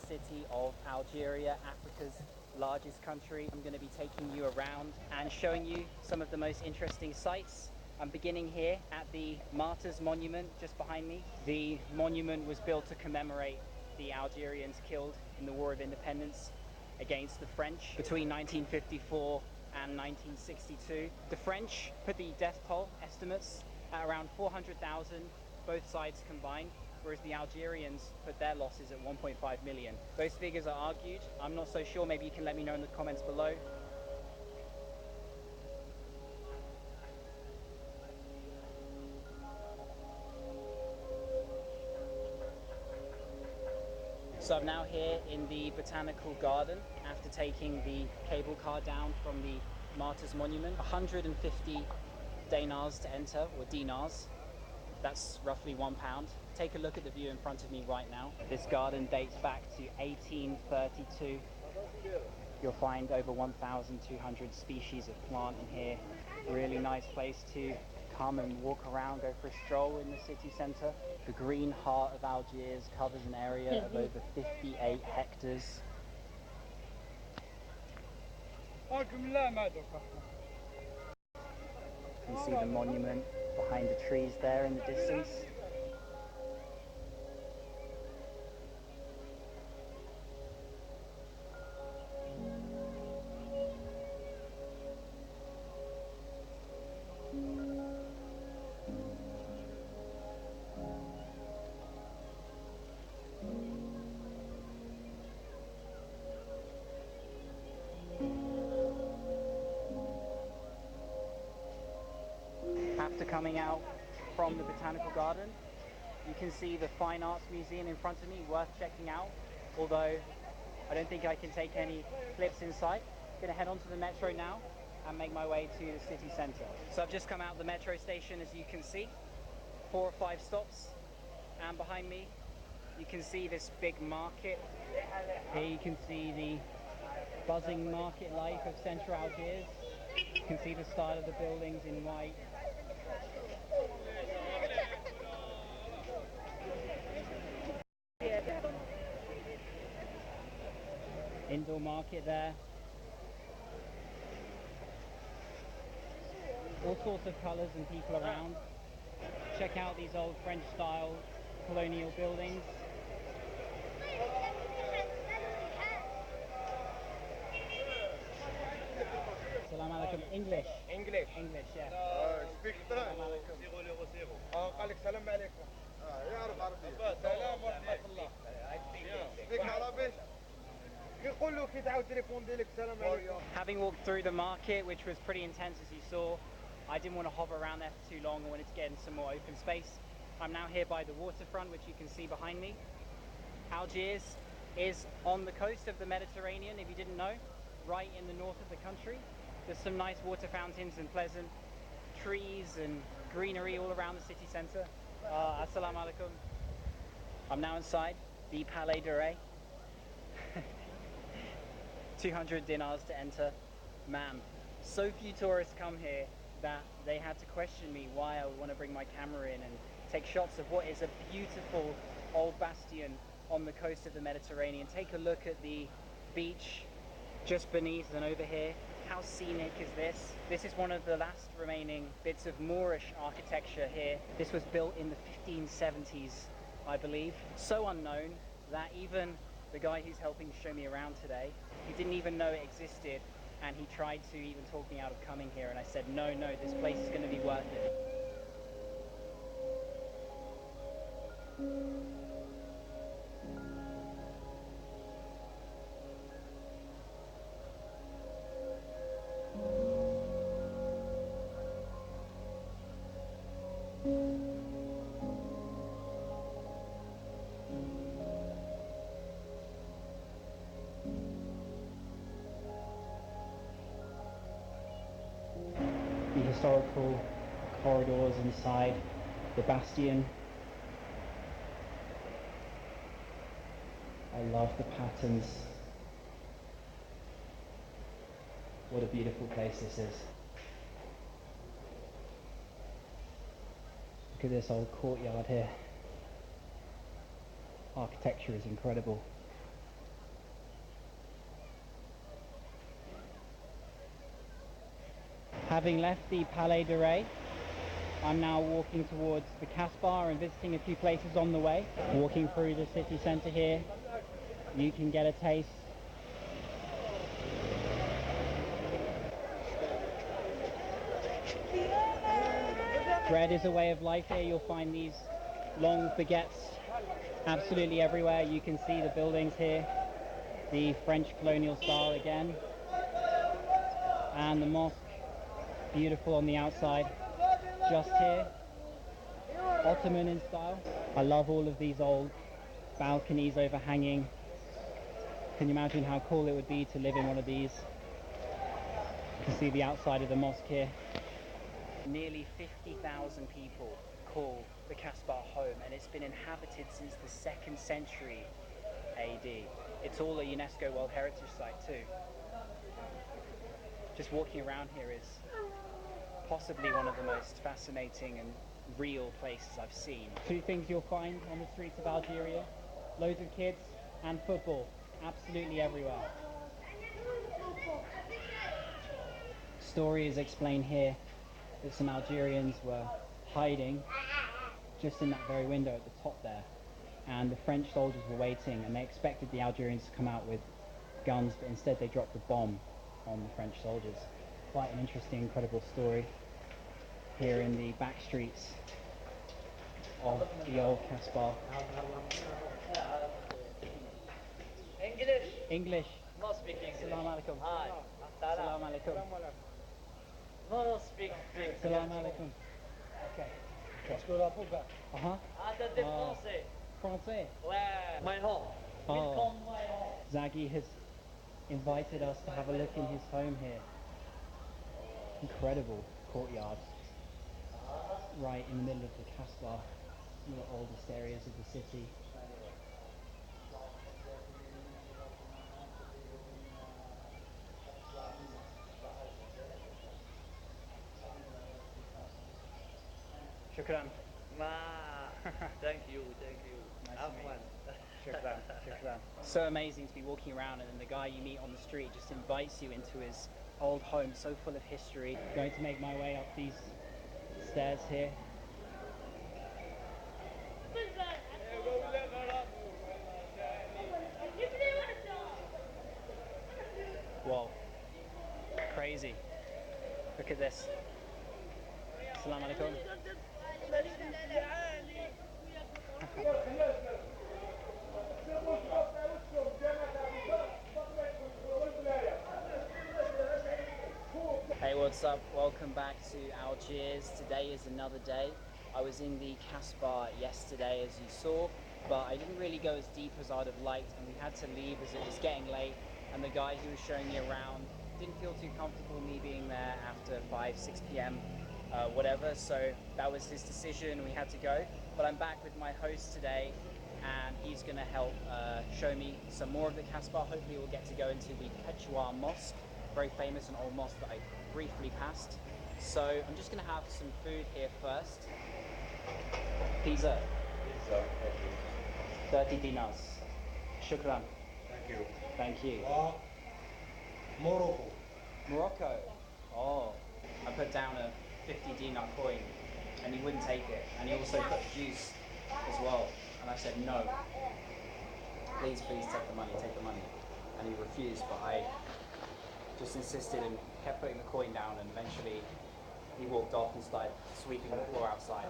city of Algeria, Africa's largest country. I'm going to be taking you around and showing you some of the most interesting sights. I'm beginning here at the Martyrs Monument just behind me. The monument was built to commemorate the Algerians killed in the War of Independence against the French between 1954 and 1962. The French put the death toll estimates at around 400,000, both sides combined, whereas the Algerians put their losses at 1.5 million. Those figures are argued. I'm not so sure. Maybe you can let me know in the comments below. So I'm now here in the Botanical Garden after taking the cable car down from the Martyrs Monument. 150 dinars to enter, or dinars. That's roughly £1. Take a look at the view in front of me right now. This garden dates back to 1832. You'll find over 1,200 species of plant in here. Really nice place to come and walk around, go for a stroll in the city centre. The green heart of Algiers covers an area of over 58 hectares. You can see the monument behind the trees there in the distance. After coming out from the Botanical Garden, you can see the Fine Arts Museum in front of me, worth checking out, although I don't think I can take any clips inside. I'm going to head on to the metro now and make my way to the city centre. So I've just come out the metro station, as you can see, 4 or 5 stops, and behind me you can see this big market. Here you can see the buzzing market life of central Algiers. You can see the style of the buildings in white. Indoor market there. All sorts of colours and people around. Check out these old French style colonial buildings. Salam alaikum. English. English. English, yeah. Speak French. قال لك سلام عليكم. يعرف عربي. سلام ورحمة الله. Speak Arabic. يقول له كي تعاود تليفون ديالك سلام عليكم. Having walked through the market, which was pretty intense as you saw, I didn't want to hover around there for too long. I wanted to get in some more open space. I'm now here by the waterfront, which you can see behind me. Algiers is on the coast of the Mediterranean, if you didn't know, right in the north of the country. There's some nice water fountains and pleasant trees and greenery all around the city centre. Assalamu alaikum. I'm now inside the Palais de Rey. 200 dinars to enter. Ma'am, so few tourists come here that they had to question me why I would want to bring my camera in and take shots of what is a beautiful old bastion on the coast of the Mediterranean. Take a look at the beach just beneath and over here. How scenic is this? This is one of the last remaining bits of Moorish architecture here. This was built in the 1570s, I believe. So unknown that even the guy who's helping show me around today, he didn't even know it existed, and he tried to even talk me out of coming here, and I said, no, this place is going to be worth it. The historical corridors inside the bastion. I love the patterns. What a beautiful place this is. Look at this old courtyard here. Architecture is incredible. Having left the Palais de Rey, I'm now walking towards the Casbah and visiting a few places on the way. Walking through the city centre here, you can get a taste. Bread is a way of life here. You'll find these long baguettes absolutely everywhere. You can see the buildings here, the French colonial style again, and the mosque, beautiful on the outside, just here, Ottoman in style. I love all of these old balconies overhanging. Can you imagine how cool it would be to live in one of these? You can see the outside of the mosque here. Nearly 50,000 people call the Casbah home, and it's been inhabited since the 2nd century AD. It's all a UNESCO World Heritage Site too. Just walking around here is possibly one of the most fascinating and real places I've seen. Two things you'll find on the streets of Algeria: loads of kids and football, absolutely everywhere. Story is explained here that some Algerians were hiding just in that very window at the top there, and the French soldiers were waiting, and they expected the Algerians to come out with guns, but instead they dropped a bomb on the French soldiers. Quite an interesting, incredible story here in the back streets of the old Casbah. English. No speak English. Salam alaikum. Hi. Salam alaikum. No speak English. Salam alaikum. Okay. Uh-huh. Ah, t'as des français. Français. Ouais. My home. Oh. Welcome my home. Zaggy has invited us to have a look in his home here. Incredible courtyard. Right in the middle of the Casbah, one of the oldest areas of the city. Shukran. Thank you, thank you. Nice Have to meet fun. Shukran, shukran. So amazing to be walking around, and then the guy you meet on the street just invites you into his old home, so full of history. Going to make my way up these stairs here. Whoa, crazy. Look at this. Assalamu alaikum. Hey, what's up? Welcome back to Algiers. Today is another day. I was in the Casbah yesterday, as you saw, but I didn't really go as deep as I'd have liked, and we had to leave as it was getting late, and the guy who was showing me around didn't feel too comfortable me being there after 5-6 p.m. Whatever, so that was his decision. We had to go, but I'm back with my host today, and he's going to help show me some more of the Casbah. Hopefully we'll get to go into the Quechua Mosque, very famous and old mosque that I briefly passed. So I'm just going to have some food here first. Pizza. 30 dinars. Shukran. Thank you. Thank you. Morocco. Morocco. Oh, I put down a 50 dinar coin and he wouldn't take it, and he also put juice as well, and I said no, please take the money, and he refused, but I just insisted and kept putting the coin down, and eventually he walked off and started sweeping the floor outside.